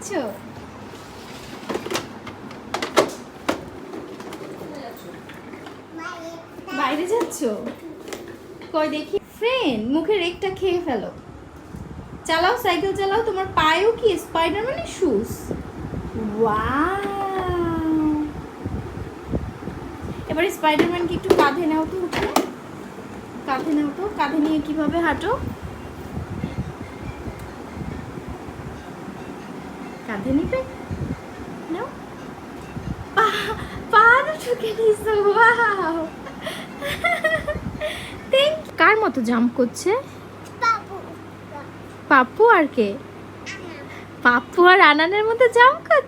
যাচ্ছ? বাইরে যাচ্ছ? কই দেখি। ফ্রেন্ড, মুখের একটা খেয়ে ফেলো। চালাও, সাইকেল চালাও। তোমার পায়েও কি স্পাইডারম্যানের শুজ? ওয়াও! এবারে স্পাইডারম্যানকে একটু কাঁধে নাও তো, উঠে কাঁধে নাও তো। কাঁধে নিয়ে কিভাবে হাঁটো? কাঁধে নিবে নাও। পা ঢুকে নিছো। ওয়াও! কার মতো জাম্প করছে? পাপ্পু আর কে? পাপ্পু আর আনানের মতো জাম্প করছে।